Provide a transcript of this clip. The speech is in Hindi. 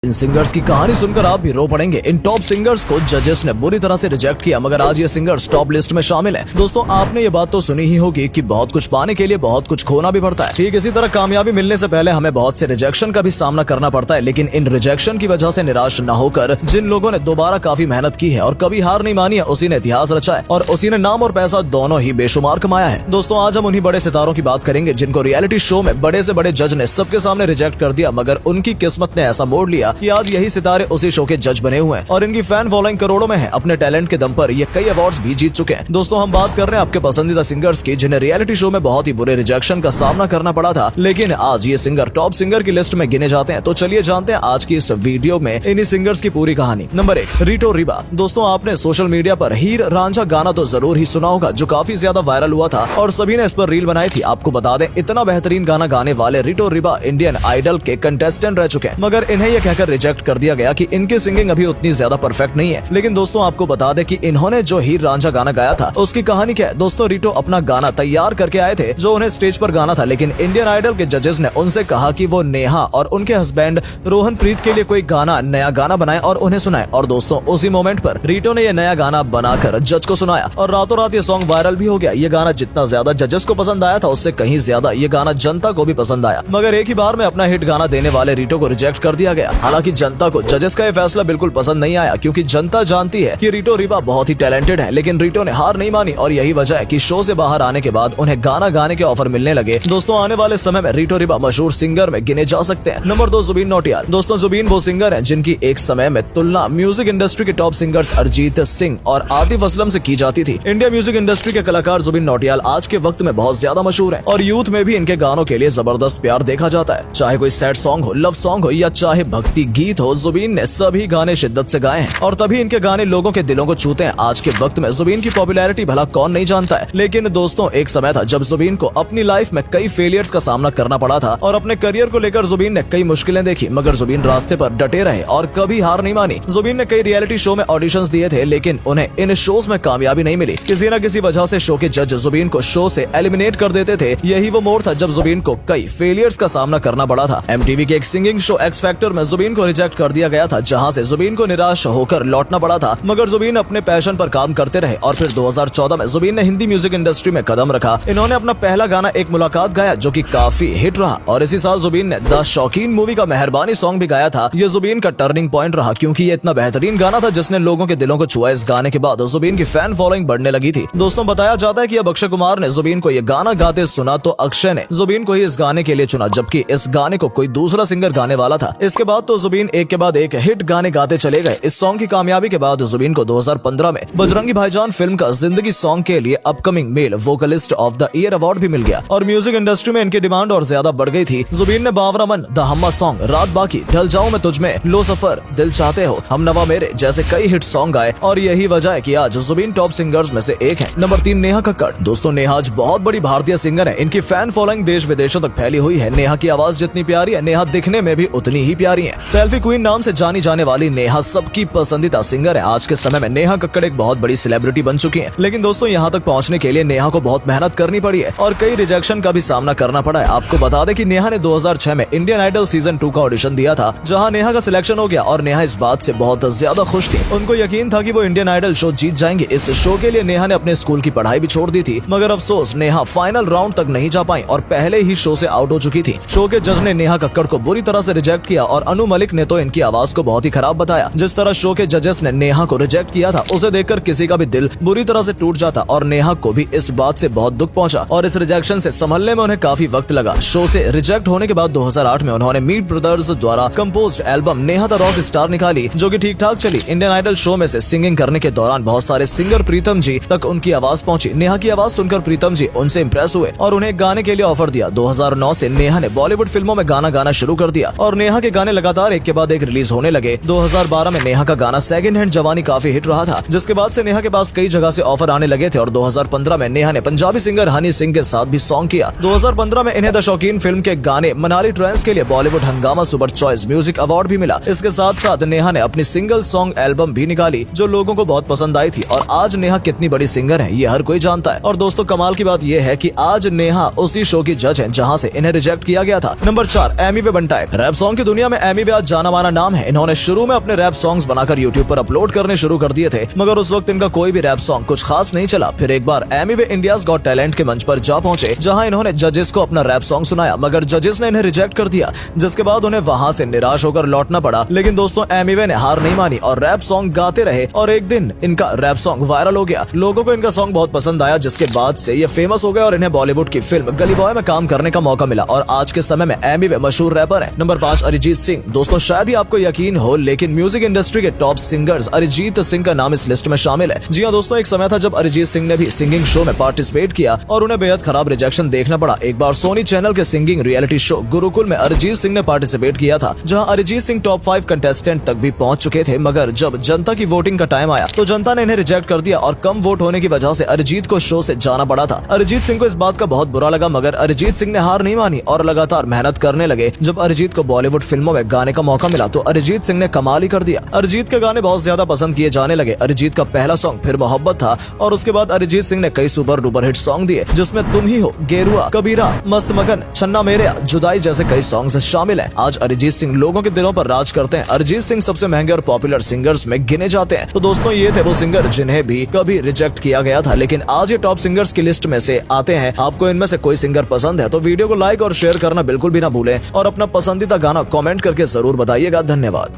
इन सिंगर्स की कहानी सुनकर आप भी रो पड़ेंगे। इन टॉप सिंगर्स को जजेस ने बुरी तरह से रिजेक्ट किया, मगर आज ये सिंगर्स टॉप लिस्ट में शामिल हैं। दोस्तों, आपने ये बात तो सुनी ही होगी कि बहुत कुछ पाने के लिए बहुत कुछ खोना भी पड़ता है। ठीक इसी तरह कामयाबी मिलने से पहले हमें बहुत से रिजेक्शन का भी सामना करना पड़ता है, लेकिन इन रिजेक्शन की वजह से निराश न होकर जिन लोगों ने दोबारा काफी मेहनत की है और कभी हार नहीं मानी है, उसी ने इतिहास रचा है और उसी ने नाम और पैसा दोनों ही बेशुमार कमाया है। दोस्तों, आज हम उन्हीं बड़े सितारों की बात करेंगे जिनको रियलिटी शो में बड़े से बड़े जज ने सबके सामने रिजेक्ट कर दिया, मगर उनकी किस्मत ने ऐसा मोड़ लिया कि आज यही सितारे उसी शो के जज बने हुए हैं और इनकी फैन फॉलोइंग करोड़ों में है। अपने टैलेंट के दम पर ये कई अवार्ड्स भी जीत चुके हैं। दोस्तों, हम बात कर रहे हैं आपके पसंदीदा सिंगर्स की जिन्हें रियलिटी शो में बहुत ही बुरे रिजेक्शन का सामना करना पड़ा था, लेकिन आज ये सिंगर टॉप सिंगर की लिस्ट में गिने जाते हैं। तो चलिए जानते हैं आज की इस वीडियो में इन्हीं सिंगर्स की पूरी कहानी। नंबर 1, रिटो रिबा। दोस्तों, आपने सोशल मीडिया पर हीर रांझा गाना तो जरूर ही सुना होगा, जो काफी ज्यादा वायरल हुआ था और सभी ने इस पर रील बनाई थी। आपको बता दें, इतना बेहतरीन गाना गाने वाले रिटो रिबा इंडियन आइडल के कंटेस्टेंट रह चुके हैं, मगर इन्हें यह कहकर रिजेक्ट कर दिया गया कि इनकी सिंगिंग अभी उतनी ज्यादा परफेक्ट नहीं है। लेकिन दोस्तों, आपको बता दें कि इन्होंने जो हीर रांझा गाना गाया था उसकी कहानी क्या है। दोस्तों, रिटो अपना गाना तैयार करके आए थे जो उन्हें स्टेज पर गाना था, लेकिन इंडियन आइडल के जजेस ने उनसे कहा कि वो नेहा और उनके हस्बैंड रोहन प्रीत के लिए कोई नया गाना बनाए और उन्हें सुनाए। और दोस्तों, उसी मोमेंट पर रिटो ने ये नया गाना बनाकर जज को सुनाया और रातों रात ये सॉन्ग वायरल भी हो गया। ये गाना जितना ज्यादा जजेस को पसंद आया था, उससे कहीं ज्यादा ये गाना जनता को भी पसंद आया, मगर एक ही बार में अपना हिट गाना देने वाले रिटो को रिजेक्ट कर दिया गया। हालांकि जनता को जजेस का ये फैसला बिल्कुल पसंद नहीं आया, क्योंकि जनता जानती है कि रिटो रिबा बहुत ही टैलेंटेड है, लेकिन रिटो ने हार नहीं मानी और यही वजह है कि शो से बाहर आने के बाद उन्हें गाना गाने के ऑफर मिलने लगे। दोस्तों, आने वाले समय में रिटो रिबा मशहूर सिंगर में गिने जा सकते हैं। नंबर 2, जुबीन नौटियाल। दोस्तों, जुबीन वो सिंगर हैं जिनकी एक समय में तुलना म्यूजिक इंडस्ट्री के टॉप सिंगर्स अरिजीत सिंह और आतिफ असलम से की जाती थी। इंडिया म्यूजिक इंडस्ट्री के कलाकार जुबीन नौटियाल आज के वक्त में बहुत ज्यादा मशहूर हैं और यूथ में भी इनके गानों के लिए जबरदस्त प्यार देखा जाता है। चाहे कोई सैड सॉन्ग हो, लव सॉन्ग हो या चाहे भक्ति गीत हो, जुबीन ने सभी गाने शिद्दत से गाए हैं और तभी इनके गाने लोगों के दिलों को छूते हैं। आज के वक्त में जुबीन की पॉपुलैरिटी भला कौन नहीं जानता है, लेकिन दोस्तों, एक समय था जब जुबीन को अपनी लाइफ में कई फेलियर्स का सामना करना पड़ा था और अपने करियर को लेकर जुबीन ने कई मुश्किलें देखी, मगर जुबीन रास्ते पर डटे रहे और कभी हार नहीं मानी। जुबीन ने कई रियलिटी शो में ऑडिशंस दिए थे, लेकिन उन्हें इन शोज में कामयाबी नहीं मिली। किसी न किसी वजह से शो के जज जुबीन को शो से एलिमिनेट कर देते थे। यही वो मोड़ था जब जुबीन को कई फेलियर्स का सामना करना पड़ा था। एमटीवी के एक सिंगिंग शो एक्स फैक्टर में जुबीन को रिजेक्ट कर दिया गया था, जहां से जुबीन को निराश होकर लौटना पड़ा था, मगर जुबीन अपने पैशन पर काम करते रहे और फिर 2014 में जुबीन ने हिंदी म्यूजिक इंडस्ट्री में कदम रखा। इन्होंने अपना पहला गाना एक मुलाकात गाया, जो कि काफी हिट रहा और इसी साल जुबीन ने द शौकीन मूवी का मेहरबानी सॉन्ग भी गाया था। ये जुबीन का टर्निंग पॉइंट रहा, क्योंकि ये इतना बेहतरीन गाना था जिसने लोगों के दिलों को छुआ। इस गाने के बाद जुबीन की फैन फॉलोइंग बढ़ने लगी थी। दोस्तों, बताया जाता है कि अब अक्षय कुमार ने जुबीन को ये गाना गाते सुना तो अक्षय ने जुबीन को ही इस गाने के लिए चुना, जबकि इस गाने को कोई दूसरा सिंगर गाने वाला था। इसके बाद तो जुबीन एक के बाद एक हिट गाने गाते चले गए। इस सॉन्ग की कामयाबी के बाद जुबीन को 2015 में बजरंगी भाईजान फिल्म का जिंदगी सॉन्ग के लिए upcoming male vocalist of the year award भी मिल गया और म्यूजिक इंडस्ट्री में इनकी डिमांड और ज्यादा बढ़ गई थी। जुबीन ने बावरा मन, द हम्मा सॉन्ग, रात बाकी, ढल जाऊं मैं तुझमें, लो सफर, दिल चाहते हो, हम नवा मेरे जैसे कई हिट सॉन्ग गाए और यही वजह है कि आज जुबीन टॉप सिंगर्स में से एक है। नंबर 3, नेहा कक्कड़। दोस्तों, नेहा आज बहुत बड़ी भारतीय सिंगर है। इनकी फैन फॉलोइंग देश विदेशों तक फैली हुई है। नेहा की आवाज जितनी प्यारी है, नेहा दिखने में भी उतनी ही प्यारी है। सेल्फी क्वीन नाम से जानी जाने वाली नेहा सबकी पसंदीदा सिंगर है। आज के समय में नेहा कक्कड़ एक बहुत बड़ी सेलिब्रिटी बन चुकी है, लेकिन दोस्तों, यहाँ तक पहुँचने के लिए नेहा को बहुत मेहनत करनी पड़ी है और कई रिजेक्शन का भी सामना करना पड़ा है। आपको बता दें कि नेहा ने 2006 में इंडियन आइडल सीजन 2 का ऑडिशन दिया था, जहाँ नेहा का सिलेक्शन हो गया और नेहा इस बात से बहुत ज्यादा खुश थी। उनको यकीन था कि वो इंडियन आइडल शो जीत जाएंगे। इस शो के लिए नेहा ने अपने स्कूल की पढ़ाई भी छोड़ दी थी, मगर अफसोस नेहा फाइनल राउंड तक नहीं जा पाई और पहले ही शो से आउट हो चुकी थी। शो के जज ने नेहा कक्कड़ को बुरी तरह से रिजेक्ट किया और अनु मलिक ने तो इनकी आवाज को बहुत ही खराब बताया। जिस तरह शो के जजेस ने नेहा को रिजेक्ट किया था, उसे देखकर किसी का भी दिल बुरी तरह से टूट जाता और नेहा को भी इस बात से बहुत दुख पहुंचा और इस रिजेक्शन से संभलने में उन्हें काफी वक्त लगा। शो से रिजेक्ट होने के बाद 2008 में उन्होंने मीट ब्रदर्स द्वारा composed album Neha the rock star निकाली, जो कि ठीक ठाक चली। इंडियन आइडल शो में से सिंगिंग करने के दौरान बहुत सारे सिंगर प्रीतम जी तक उनकी आवाज पहुंची। नेहा की आवाज सुनकर प्रीतम जी उनसे इंप्रेस हुए और उन्हें गाने के लिए ऑफर दिया। 2009 से नेहा ने बॉलीवुड फिल्मों में गाना गाना शुरू कर दिया और नेहा के गाने लगातार एक के बाद एक रिलीज होने लगे। 2012 में नेहा का गाना सेकंड हैंड जवानी काफी हिट रहा था, जिसके बाद से नेहा के पास कई जगह से ऑफर आने लगे थे और 2015 में नेहा ने पंजाबी सिंगर हनी सिंह के साथ भी सॉन्ग किया। 2015 में इन्हें द शौकीन फिल्म के गाने मनाली ट्रेंड्स के लिए बॉलीवुड हंगामा सुपर चॉइस म्यूजिक अवार्ड भी मिला। इसके साथ साथ नेहा ने अपनी सिंगल सॉन्ग एल्बम भी निकाली, जो लोगों को बहुत पसंद आई थी और आज नेहा कितनी बड़ी सिंगर है ये हर कोई जानता है। और दोस्तों, कमाल की बात ये है कि आज नेहा उसी शो की जज है जहां से इन्हें रिजेक्ट किया गया था। नंबर 4, एमी वे बंटाए। रैप सॉन्ग की दुनिया में एमी वे आज जाना माना नाम है। इन्होंने शुरू में अपने रैप सॉन्ग्स बनाकर यूट्यूब पर अपलोड करने शुरू कर दिए थे, मगर उस वक्त इनका कोई भी रैप सॉन्ग कुछ खास नहीं चला। फिर एक बार एमी वे इंडियाज गॉट टैलेंट के मंच पर जा पहुंचे, जहां इन्होंने जजेस को अपना रैप सॉन्ग सुनाया, मगर जजेस ने इन्हें रिजेक्ट कर दिया, जिसके बाद उन्हें वहां से निराश होकर लौटना पड़ा। लेकिन दोस्तों एमी वे ने हार नहीं मानी और रैप सॉन्ग गाते रहे और एक दिन इनका रैप सॉन्ग वायरल हो गया। लोगों को इनका सॉन्ग बहुत पसंद आया, जिसके बाद से ये फेमस हो गए और इन्हें बॉलीवुड की फिल्म गली बॉय में काम करने का मौका मिला और आज के समय में एमी वे मशहूर रैपर है। नंबर 5 अरिजीत सिंह। दोस्तों शायद ही आपको यकीन हो, लेकिन म्यूजिक इंडस्ट्री के टॉप सिंगर्स अरिजीत सिंह का नाम इस लिस्ट में शामिल है। जी हाँ दोस्तों, एक समय था जब अरिजीत सिंह ने भी सिंगिंग शो में पार्टिसिपेट किया और उन्हें बेहद खराब रिजेक्शन देखना पड़ा। एक बार सोनी चैनल के सिंगिंग रियलिटी शो गुरुकुल में अरिजीत सिंह ने पार्टिसिपेट किया था, जहां अरिजीत सिंह टॉप 5 कंटेस्टेंट तक भी पहुंच चुके थे, मगर जब जनता की वोटिंग का टाइम आया तो जनता ने इन्हें रिजेक्ट कर दिया और कम वोट होने की वजह से अरिजीत को शो से जाना पड़ा था। अरिजीत सिंह को इस बात का बहुत बुरा लगा, मगर अरिजीत सिंह ने हार नहीं मानी और लगातार मेहनत करने लगे। जब अरिजीत को बॉलीवुड फिल्मों में गाने का मौका मिला तो अरिजीत सिंह ने कमाल ही कर दिया। अरिजीत के गाने बहुत ज्यादा पसंद किए जाने लगे। अरिजीत का पहला सॉन्ग फिर मोहब्बत था और उसके बाद अरिजीत सिंह ने कई सुपर डुपर हिट सॉन्ग दिए, जिसमें तुम ही हो, गेरुआ, कबीरा, मस्त मगन, छन्ना मेरे, जुदाई जैसे कई सॉन्ग्स शामिल हैं। आज अरिजीत सिंह लोगों के दिलों पर राज करते हैं। अरिजीत सिंह सबसे महंगे और पॉपुलर सिंगर्स में गिने जाते हैं। तो दोस्तों ये थे वो सिंगर जिन्हें भी कभी रिजेक्ट किया गया था, लेकिन आज ये टॉप सिंगर्स की लिस्ट में से आते हैं। आपको इनमें से कोई सिंगर पसंद है तो वीडियो को लाइक और शेयर करना बिल्कुल भी ना भूलें और अपना पसंदीदा गाना कमेंट करके जरूर बताइएगा। धन्यवाद।